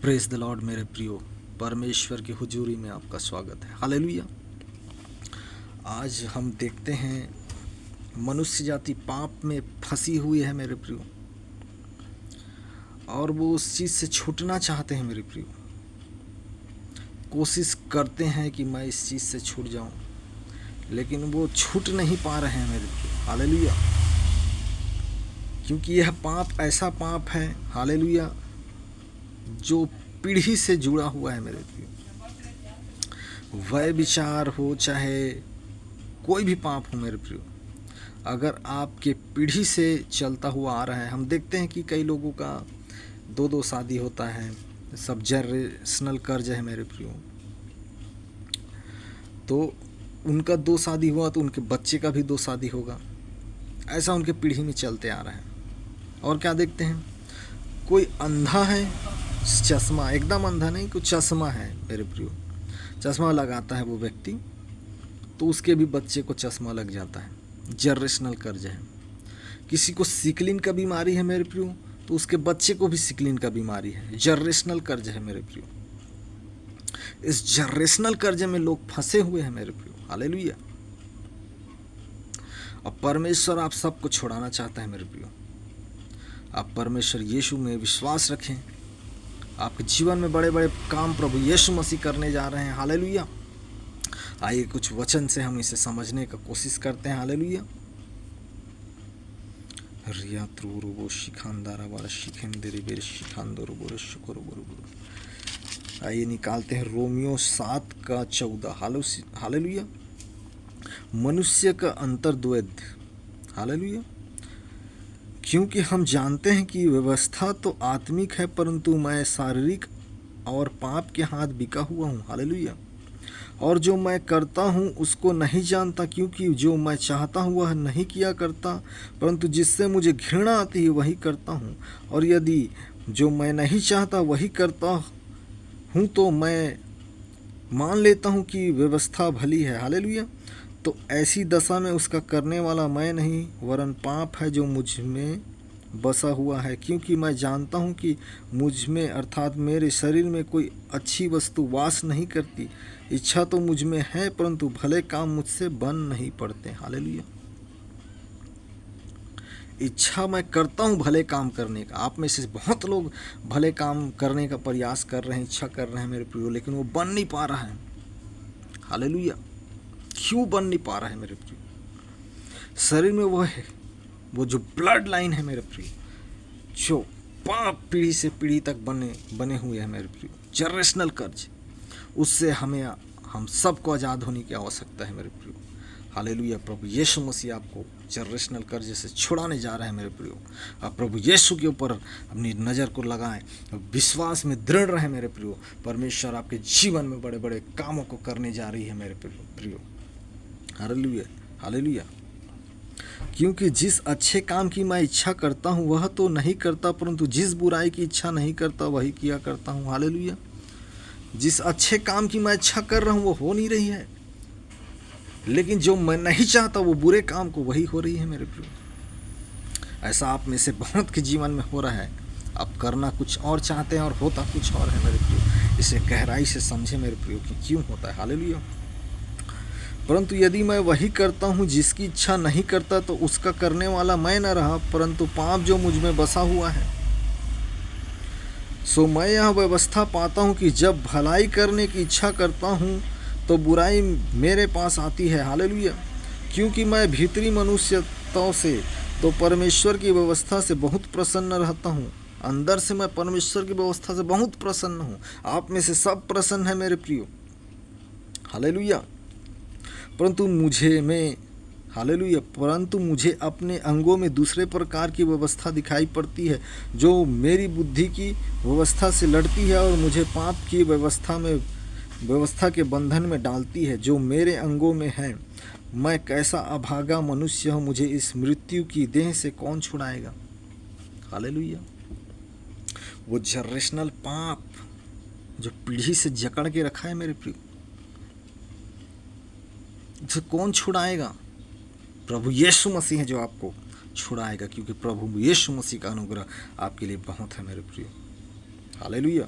Praise the Lord मेरे प्रियो, परमेश्वर की हुजूरी में आपका स्वागत है। हालेलुया। आज हम देखते हैं मनुष्य जाति पाप में फंसी हुई है मेरे प्रियो, और वो उस चीज़ से छूटना चाहते हैं मेरे प्रियो। कोशिश करते हैं कि मैं इस चीज़ से छूट जाऊं, लेकिन वो छूट नहीं पा रहे हैं मेरे प्रियो। हालेलुया। क्योंकि यह पाप ऐसा पाप है, हालेलुया, जो पीढ़ी से जुड़ा हुआ है मेरे प्रियो। वह विचार हो चाहे कोई भी पाप हो मेरे प्रियो, अगर आपके पीढ़ी से चलता हुआ आ रहा है। हम देखते हैं कि कई लोगों का दो शादी होता है, सब जनरेशनल कर्ज है मेरे प्रियो। तो उनका 2 शादी हुआ तो उनके बच्चे का भी 2 शादी होगा, ऐसा उनके पीढ़ी में चलते आ रहा है। और क्या देखते हैं, कोई अंधा है, चश्मा, एकदम अंधा नहीं, कोई चश्मा है मेरे प्रियो, चश्मा लगाता है वो व्यक्ति, तो उसके भी बच्चे को चश्मा लग जाता है। जनरेशनल कर्ज है। किसी को सिकलिन का बीमारी है मेरे प्रियो, तो उसके बच्चे को भी सिकलिन का बीमारी है। जनरेशनल कर्ज है मेरे प्रियो। इस जनरेशनल कर्ज में लोग फंसे हुए हैं मेरे प्रियो। हालेलुया। और परमेश्वर आप सबको छुड़ाना चाहता है मेरे प्रियो। आप परमेश्वर यीशु में विश्वास रखें। आपके जीवन में बड़े बड़े काम प्रभु यीशु मसीह करने जा रहे हैं। हालेलुया। आइए कुछ वचन से हम इसे समझने का कोशिश करते हैं। हालेलुया। रिया त्रुरुबो शिखांदारा वाला शिखेंदेरी बेर शिखांदोरो बोरो शुकोरो बोरो बोरो। आइए निकालते हैं रोमियो 7:14। हालेलुया। मनुष्य का अंतर्द्वैध। हालेलुया। क्योंकि हम जानते हैं कि व्यवस्था तो आत्मिक है, परंतु मैं शारीरिक और पाप के हाथ बिका हुआ हूँ। हालेलुया। और जो मैं करता हूँ उसको नहीं जानता, क्योंकि जो मैं चाहता हूँ वह नहीं किया करता, परंतु जिससे मुझे घृणा आती है वही करता हूँ। और यदि जो मैं नहीं चाहता वही करता हूँ तो मैं मान लेता हूँ कि व्यवस्था भली है। हालेलुया। तो ऐसी दशा में उसका करने वाला मैं नहीं, वरन पाप है जो मुझ में बसा हुआ है। क्योंकि मैं जानता हूँ कि मुझ में अर्थात मेरे शरीर में कोई अच्छी वस्तु वास नहीं करती। इच्छा तो मुझ में है, परंतु भले काम मुझसे बन नहीं पड़ते। हालेलुया। इच्छा मैं करता हूँ भले काम करने का। आप में से बहुत लोग भले काम करने का प्रयास कर रहे हैं, इच्छा कर रहे हैं मेरे प्रियो, लेकिन वो बन नहीं पा रहा है। हालेलुया। क्यों बन नहीं पा रहा है मेरे प्रियो? शरीर में वो है, वो जो ब्लड लाइन है मेरे प्रियो, जो पाप पीढ़ी से पीढ़ी तक बने हुए हैं मेरे प्रियो, जनरेशनल कर्ज, उससे हम सबको आज़ाद होने की आवश्यकता है मेरे प्रियो। हालेलुया। प्रभु यीशु मसीह आपको जनरेशनल कर्ज से छुड़ाने जा रहे हैं मेरे प्रियो। आप प्रभु यीशु के ऊपर अपनी नज़र को लगाएं, विश्वास में दृढ़ रहें मेरे प्रियो। परमेश्वर आपके जीवन में बड़े बड़े कामों को करने जा रही है मेरे प्रियो। हालेलुया। हालेलुया। क्योंकि जिस अच्छे काम की मैं इच्छा करता हूँ वह तो नहीं करता, परंतु जिस बुराई की इच्छा नहीं करता वही किया करता हूँ। हालेलुया। जिस अच्छे काम की मैं इच्छा कर रहा हूँ वो हो नहीं रही है, लेकिन जो मैं नहीं चाहता वो बुरे काम को वही हो रही है मेरे प्रियो। ऐसा आप में से बहुत के जीवन में हो रहा है। आप करना कुछ और चाहते हैं और होता कुछ और है मेरे प्रियो। इसे गहराई से समझे मेरे प्रियो कि क्यों होता है। हालेलुया। परंतु यदि मैं वही करता हूँ जिसकी इच्छा नहीं करता, तो उसका करने वाला मैं न रहा, परंतु पाप जो मुझ में बसा हुआ है। सो मैं यह व्यवस्था पाता हूँ कि जब भलाई करने की इच्छा करता हूँ तो बुराई मेरे पास आती है। हालेलुया। क्योंकि मैं भीतरी मनुष्यता से तो परमेश्वर की व्यवस्था से बहुत प्रसन्न रहता हूँ। अंदर से मैं परमेश्वर की व्यवस्था से बहुत प्रसन्न हूँ। आप में से सब प्रसन्न है मेरे प्रियो। हालेलुया। परंतु मुझे अपने अंगों में दूसरे प्रकार की व्यवस्था दिखाई पड़ती है, जो मेरी बुद्धि की व्यवस्था से लड़ती है और मुझे पाप की व्यवस्था के बंधन में डालती है, जो मेरे अंगों में है। मैं कैसा अभागा मनुष्य हूँ, मुझे इस मृत्यु की देह से कौन छुड़ाएगा। हालेलुया। वो जनरेशनल पाप जो पीढ़ी से जकड़ के रखा है मेरे प्रियो, इसे कौन छुड़ाएगा? प्रभु यीशु मसीह है जो आपको छुड़ाएगा, क्योंकि प्रभु यीशु मसीह का अनुग्रह आपके लिए बहुत है मेरे प्रियो। हालेलुया।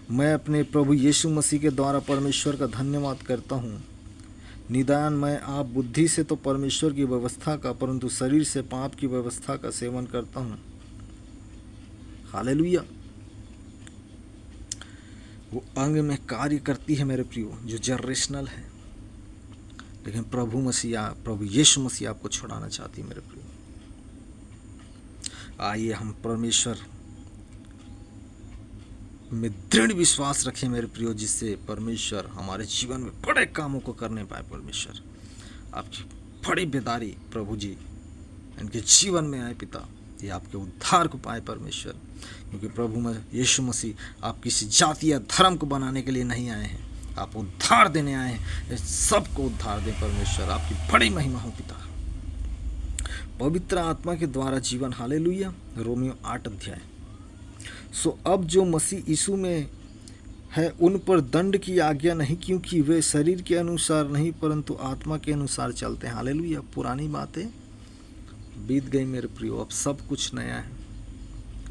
मैं अपने प्रभु यीशु मसीह के द्वारा परमेश्वर का धन्यवाद करता हूँ। निदान मैं आप बुद्धि से तो परमेश्वर की व्यवस्था का, परंतु शरीर से पाप की व्यवस्था का सेवन करता हूँ। हालेलुया। वो अंग में कार्य करती है मेरे प्रियो, जो जनरेशनल है, लेकिन प्रभु यीशु मसीह आपको छुड़ाना चाहती है मेरे प्रियो। आइए हम परमेश्वर में दृढ़ विश्वास रखें मेरे प्रियो, जिससे परमेश्वर हमारे जीवन में बड़े कामों को करने पाए। परमेश्वर आपकी बड़ी बेदारी प्रभु जी इनके जीवन में आए पिता, ये आपके उद्धार को पाए परमेश्वर, क्योंकि प्रभु यीशु मसीह आप किसी जाति या धर्म को बनाने के लिए नहीं आए हैं, आप उद्धार देने आए हैं। सबको उद्धार दें परमेश्वर, आपकी बड़ी महिमा हो पिता। पवित्र आत्मा के द्वारा जीवन। हालेलुया। रोमियो 8 अध्याय। सो अब जो मसीह यीशु में है उन पर दंड की आज्ञा नहीं, क्योंकि वे शरीर के अनुसार नहीं परंतु आत्मा के अनुसार चलते हैं। हालेलुया। पुरानी बातें बीत गई मेरे प्रियो, अब सब कुछ नया है।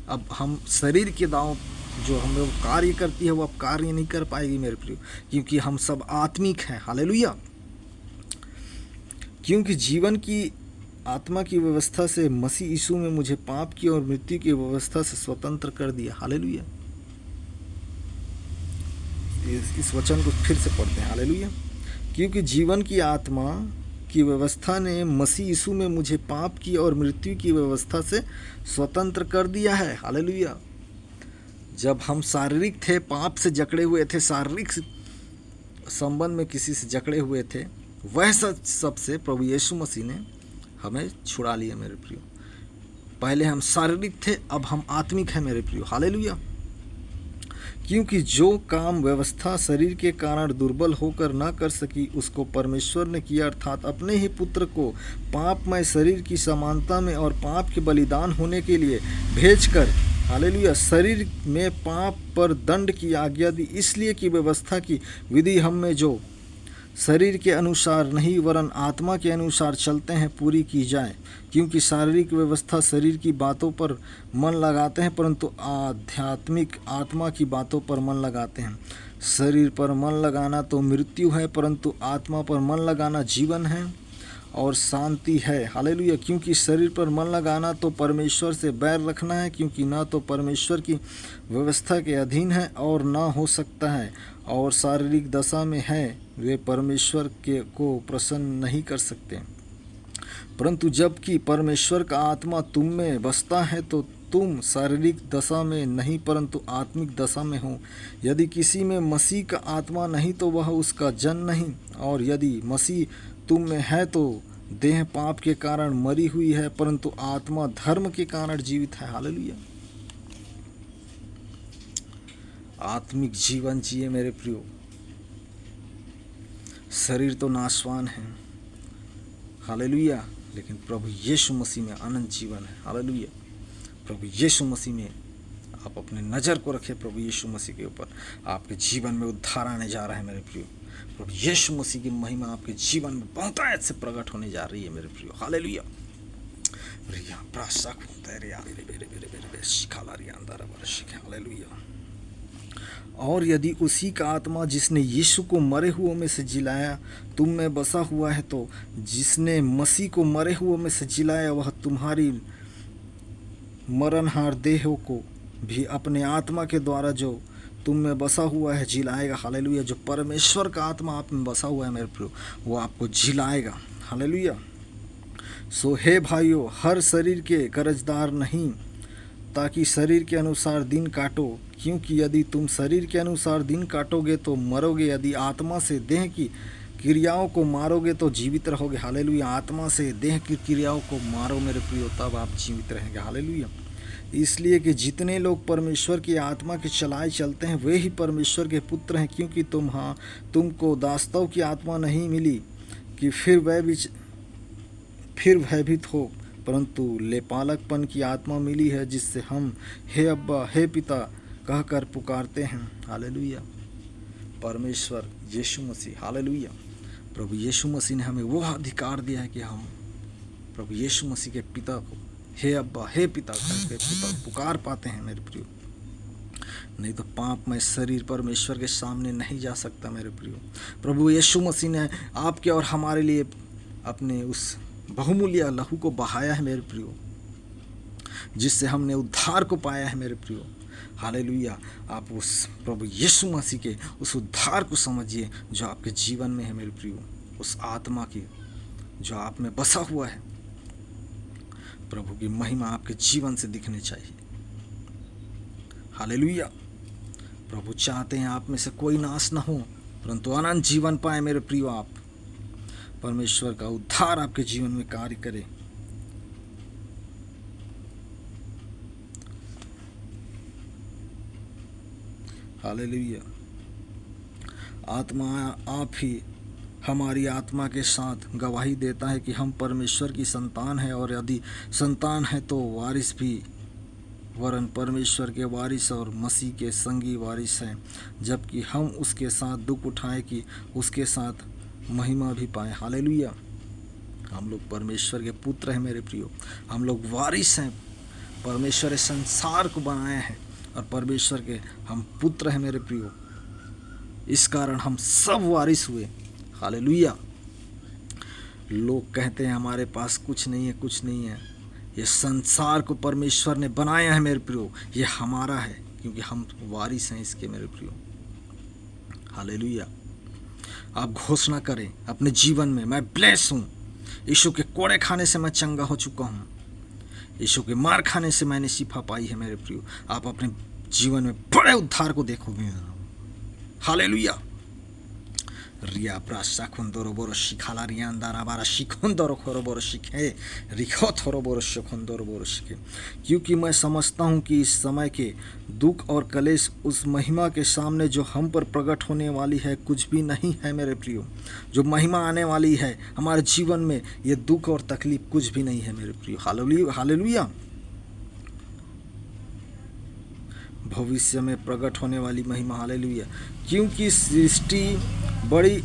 अब हम शरीर के दांव जो हम लोग कार्य करती है वो अब कार्य नहीं कर पाएगी मेरे प्रियो, क्योंकि हम सब आत्मिक हैं। हालेलुया। क्योंकि जीवन की आत्मा की व्यवस्था से मसीह यीशु में मुझे पाप की और मृत्यु की व्यवस्था से स्वतंत्र कर दिया। हालेलुया। इस वचन को फिर से पढ़ते हैं। हालेलुया। क्योंकि जीवन की आत्मा की व्यवस्था ने मसीह यीशु में मुझे पाप की और मृत्यु की व्यवस्था से स्वतंत्र कर दिया है। हालेलुया। जब हम शारीरिक थे, पाप से जकड़े हुए थे, शारीरिक संबंध में किसी से जकड़े हुए थे, वह सबसे प्रभु यीशु मसीह ने हमें छुड़ा लिया मेरे प्रियो। पहले हम शारीरिक थे, अब हम आत्मिक हैं मेरे प्रियो। हालेलुया। क्योंकि जो काम व्यवस्था शरीर के कारण दुर्बल होकर ना कर सकी, उसको परमेश्वर ने किया, अर्थात अपने ही पुत्र को पापमय शरीर की समानता में और पाप के बलिदान होने के लिए भेजकर, हालेलुया, शरीर में पाप पर दंड की आज्ञा दी, इसलिए कि व्यवस्था की विधि हम में जो शरीर के अनुसार नहीं वरन आत्मा के अनुसार चलते हैं पूरी की जाए। क्योंकि शारीरिक व्यवस्था शरीर की बातों पर मन लगाते हैं, परंतु आध्यात्मिक आत्मा की बातों पर मन लगाते हैं। शरीर पर मन लगाना तो मृत्यु है, परंतु आत्मा पर मन लगाना जीवन है और शांति है। हालेलुया। क्योंकि शरीर पर मन लगाना तो परमेश्वर से बैर रखना है, क्योंकि ना तो परमेश्वर की व्यवस्था के अधीन है और ना हो सकता है, और शारीरिक दशा में है वे परमेश्वर को प्रसन्न नहीं कर सकते। परंतु जबकि परमेश्वर का आत्मा तुम में बसता है तो तुम शारीरिक दशा में नहीं परंतु आत्मिक दशा में हो। यदि किसी में मसीह का आत्मा नहीं तो वह उसका जन नहीं, और यदि मसीह तुम में है तो देह पाप के कारण मरी हुई है, परंतु आत्मा धर्म के कारण जीवित है। हालेलुया। आत्मिक जीवन जिए मेरे प्रियो। शरीर तो नाशवान है, हालेलुया, लेकिन प्रभु यीशु मसीह में अनंत जीवन है। हालेलुया। प्रभु यीशु मसीह में आप अपने नज़र को रखें, प्रभु यीशु मसीह के ऊपर आपके जीवन में उद्धार आने जा रहा है मेरे प्रियो। प्रभु यीशु मसीह की महिमा आपके जीवन में बहुतायत से प्रकट होने जा रही है मेरे प्रियो। हालेलुया। हालेलुया। और यदि उसी का आत्मा जिसने यीशु को मरे हुओं में से जिलाया तुम में बसा हुआ है, तो जिसने मसीह को मरे हुओं में से जिलाया वह तुम्हारी मरणहार देहों को भी अपने आत्मा के द्वारा जो तुम में बसा हुआ है जिलाएगा। हालेलुया। जो परमेश्वर का आत्मा आप में बसा हुआ है मेरे प्रियो, वो आपको जिलाएगा। हालेलुया। सो हे भाइयों, हर शरीर के कर्जदार नहीं, ताकि शरीर के अनुसार दिन काटो, क्योंकि यदि तुम शरीर के अनुसार दिन काटोगे तो मरोगे, यदि आत्मा से देह की क्रियाओं को मारोगे तो जीवित रहोगे। हालेलुया। आत्मा से देह की क्रियाओं को मारो मेरे प्रियो, तब आप जीवित रहेंगे। हालेलुया। इसलिए कि जितने लोग परमेश्वर की आत्मा के चलाए चलते हैं वे ही परमेश्वर के पुत्र हैं। क्योंकि तुमको दासत्व की आत्मा नहीं मिली कि फिर भयभीत हो, परंतु लेपालकपन की आत्मा मिली है, जिससे हम हे अब्बा हे पिता कहकर पुकारते हैं। हालेलुया। परमेश्वर यीशु मसीह, हालेलुया, प्रभु यीशु मसीह ने हमें वो अधिकार दिया है कि हम प्रभु यीशु मसीह के पिता को हे अब्बा हे पिता करके पुकार पाते हैं मेरे प्रियो। नहीं तो पापमय शरीर परमेश्वर के सामने नहीं जा सकता मेरे प्रियो। प्रभु यीशु मसीह ने आपके और हमारे लिए अपने उस बहुमूल्य लहू को बहाया है मेरे प्रियो, जिससे हमने उद्धार को पाया है मेरे प्रियो। हालेलुया। आप उस प्रभु यीशु मसीह के उस उद्धार को समझिए जो आपके जीवन में है मेरे प्रियो, उस आत्मा की जो आप में बसा हुआ है। प्रभु की महिमा आपके जीवन से दिखनी चाहिए। हालेलुया। प्रभु चाहते हैं आप में से कोई नाश न हो परंतु अनंत जीवन पाए मेरे प्रियो। आप परमेश्वर का उद्धार आपके जीवन में कार्य करे। हालेलुया। आत्मा आप ही हमारी आत्मा के साथ गवाही देता है कि हम परमेश्वर की संतान हैं, और यदि संतान है तो वारिस भी, वरन परमेश्वर के वारिस और मसीह के संगी वारिस हैं, जबकि हम उसके साथ दुख उठाएं कि उसके साथ महिमा भी पाएं। हालेलुया। हम लोग परमेश्वर के पुत्र हैं मेरे प्रियो, हम लोग वारिस हैं। परमेश्वर ने संसार को बनाया है और परमेश्वर के हम पुत्र हैं मेरे प्रियो। इस कारण हम सब वारिस हुए। हालेलुया। लोग कहते हैं हमारे पास कुछ नहीं है, कुछ नहीं है। ये संसार को परमेश्वर ने बनाया है मेरे प्रियो, ये हमारा है क्योंकि हम वारिस हैं इसके मेरे प्रियो। हालेलुया। आप घोषणा करें अपने जीवन में, मैं ब्लेस हूँ। यीशु के कोड़े खाने से मैं चंगा हो चुका हूँ, यीशु के मार खाने से मैंने शिफा पाई है मेरे प्रियो। आप अपने जीवन में बड़े उद्धार को देखोगे। हालेलुया। रिया प्राशा खुंदोरो बोरो शिखाला रियांदारा बारा शिखोंदोरो खोरो बोरो शिखे रिखो थोरो बोरो शिखोंदोरो बोरो शिखे। क्योंकि मैं समझता हूँ कि इस समय के दुख और कलेश उस महिमा के सामने जो हम पर प्रकट होने वाली है कुछ भी नहीं है मेरे प्रियो। जो महिमा आने वाली है हमारे जीवन में, ये दुख और तकलीफ कुछ भी नहीं है मेरे प्रियो। हालेलुया। हालेलुया। भविष्य में प्रकट होने वाली महिमा। हालेलुया। क्योंकि सृष्टि बड़ी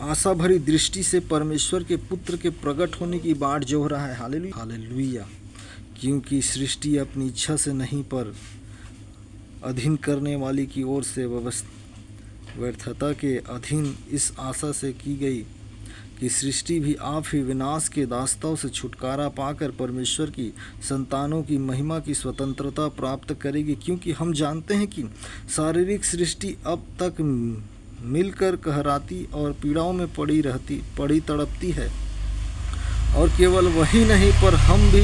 आशा भरी दृष्टि से परमेश्वर के पुत्र के प्रकट होने की बाट जोह रहा है। हालेलुया। हालेलुया। क्योंकि सृष्टि अपनी इच्छा से नहीं पर अधीन करने वाली की ओर से व्यर्थता के अधीन इस आशा से की गई कि सृष्टि भी आप ही विनाश के दास्तों से छुटकारा पाकर परमेश्वर की संतानों की महिमा की स्वतंत्रता प्राप्त करेगी। क्योंकि हम जानते हैं कि शारीरिक सृष्टि अब तक मिलकर कहराती और पीड़ाओं में पड़ी तड़पती है, और केवल वही नहीं पर हम भी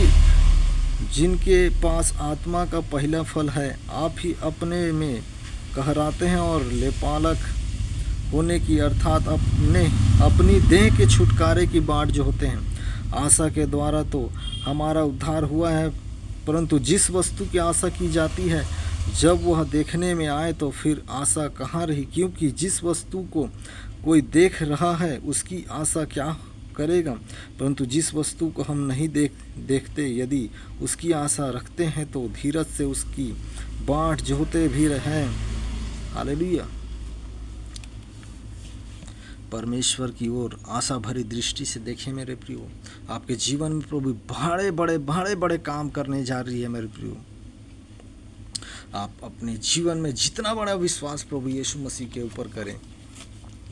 जिनके पास आत्मा का पहला फल है, आप ही अपने में कहराते हैं और लेपालक होने की अर्थात अपनी देह के छुटकारे की बाट जो होते हैं। आशा के द्वारा तो हमारा उद्धार हुआ है, परंतु जिस वस्तु की आशा की जाती है जब वह देखने में आए तो फिर आशा कहाँ रही। क्योंकि जिस वस्तु को कोई देख रहा है उसकी आशा क्या करेगा, परंतु जिस वस्तु को हम नहीं देखते यदि उसकी आशा रखते हैं तो धीरज से उसकी बाट जोहते भी रहें। हालेलुया। परमेश्वर की ओर आशा भरी दृष्टि से देखें मेरे प्रियो। आपके जीवन में प्रभु बड़े बड़े काम करने जा रही है मेरे प्रियो। आप अपने जीवन में जितना बड़ा विश्वास प्रभु यीशु मसीह के ऊपर करें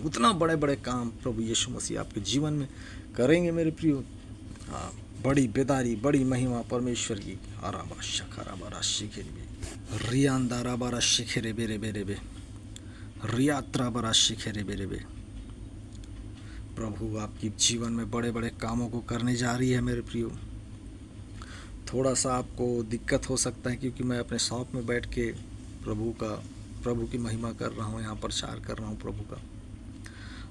उतना बड़े काम प्रभु यीशु मसीह आपके जीवन में करेंगे मेरे प्रियो। बड़ी बेदारी, बड़ी महिमा परमेश्वर की। आराबा शखरा बारा शिखेरे रियांदारा बारा शिखेरे बेरे बेरे बे रियात्रा बारा शिखेरे बेरे बे। प्रभु आपकी जीवन में बड़े कामों को करने जा रही है मेरे प्रियो। थोड़ा सा आपको दिक्कत हो सकता है क्योंकि मैं अपने शॉप में बैठ के प्रभु की महिमा कर रहा हूँ, यहाँ प्रचार कर रहा हूँ प्रभु का,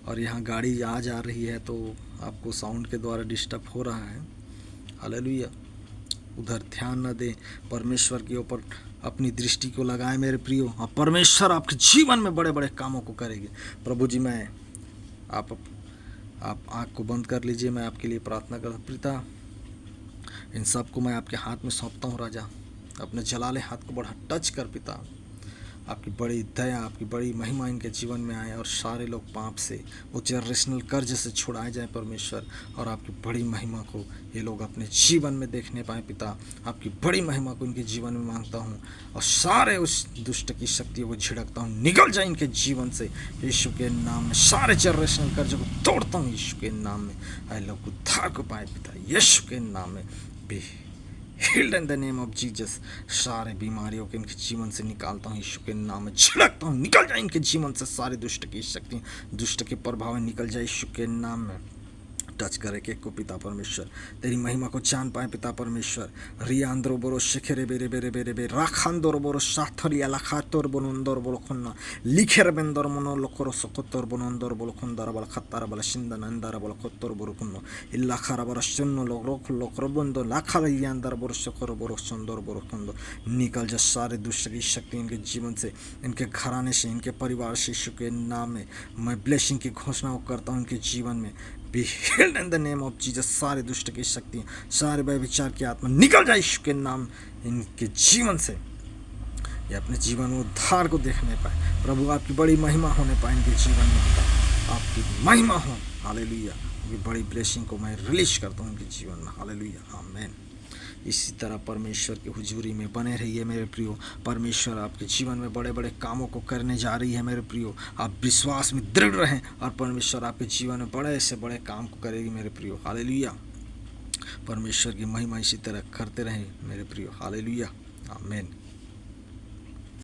और यहाँ गाड़ी आ जा रही है तो आपको साउंड के द्वारा डिस्टर्ब हो रहा है। हालेलुया। उधर ध्यान न दें, परमेश्वर के ऊपर अपनी दृष्टि को लगाएं मेरे प्रियो। हाँ, परमेश्वर आपके जीवन में बड़े कामों को करेंगे। प्रभु जी, मैं आप आँख को बंद कर लीजिए, मैं आपके लिए प्रार्थना करता हूँ। पिता, इन सब को मैं आपके हाथ में सौंपता हूँ राजा। अपने जलाले हाथ को बड़ा टच कर पिता, आपकी बड़ी दया, आपकी बड़ी महिमा इनके जीवन में आए और सारे लोग पाप से, वो जनरेशनल कर्ज से छुड़ाए जाएं परमेश्वर, और आपकी बड़ी महिमा को ये लोग अपने जीवन में देखने पाए पिता। आपकी बड़ी महिमा को इनके जीवन में मांगता हूँ और सारे उस दुष्ट की शक्तियों को झिड़कता हूँ, निकल जाए इनके जीवन से यीशु के नाम में। सारे जनरेशनल कर्ज को तोड़ता हूँ यीशु के नाम में। आए लोग उद्धार को पाए पिता यीशु के नाम में। Be healed in the name of Jesus. सारे बीमारियों के इनके जीवन से निकालता हूँ यीशु के नाम में, छिड़कता हूँ, निकल जाए इनके जीवन से सारे दुष्ट की शक्ति, दुष्ट के प्रभाव निकल जाए यीशु के नाम में। टच करे केक को पिता परमेश्वर, तेरी महिमा को जान पाए पिता परमेश्वर। रियांद्रो बोरो शेखेरे बेरे बेरे बेरे बे राखांदोर बोरो साथरिया लाखातोर बोनंदोर बोलो खन्ना लिखेर बेंदोर मोनो लोकोरो सोकोतोर बोनंदोर बोलो खंदार बल खत्तार बल शिंदन अंदार बल खत्तोर बोरो खन्नो इल्ला खारा बल शन्नो लोक बंदो लाखा रियांदर बोरो सोकोरो बोरो संदोर बोरो खंदो। निकल जा सारे दुष्ट की शक्ति इनके जीवन से, इनके घराने से, इनके परिवार से यीशु के नाम में मैं ब्लेसिंग की घोषणा करता हूँ इनके जीवन में। Be healed in the name of Jesus. सारे दुष्ट की शक्ति, सारे व्यभिचार की आत्मा निकल जाए यीशु के नाम इनके जीवन से। ये अपने जीवन में उद्धार को देखने पाए प्रभु, आपकी बड़ी महिमा होने पाए इनके जीवन में पिता, आपकी महिमा हो। हालेलुया। बड़ी ब्लेसिंग को मैं रिलीज करता हूँ इनके जीवन में। Hallelujah amen. इसी तरह परमेश्वर की हुजूरी में बने रहिए मेरे प्रियो। परमेश्वर आपके जीवन में बड़े बड़े कामों को करने जा रही है मेरे प्रियो। आप विश्वास में दृढ़ रहें और परमेश्वर आपके जीवन में बड़े से बड़े काम को करेगी मेरे प्रियो। हालेलुया। परमेश्वर की महिमा इसी तरह करते रहें मेरे प्रियो। Hallelujah amen.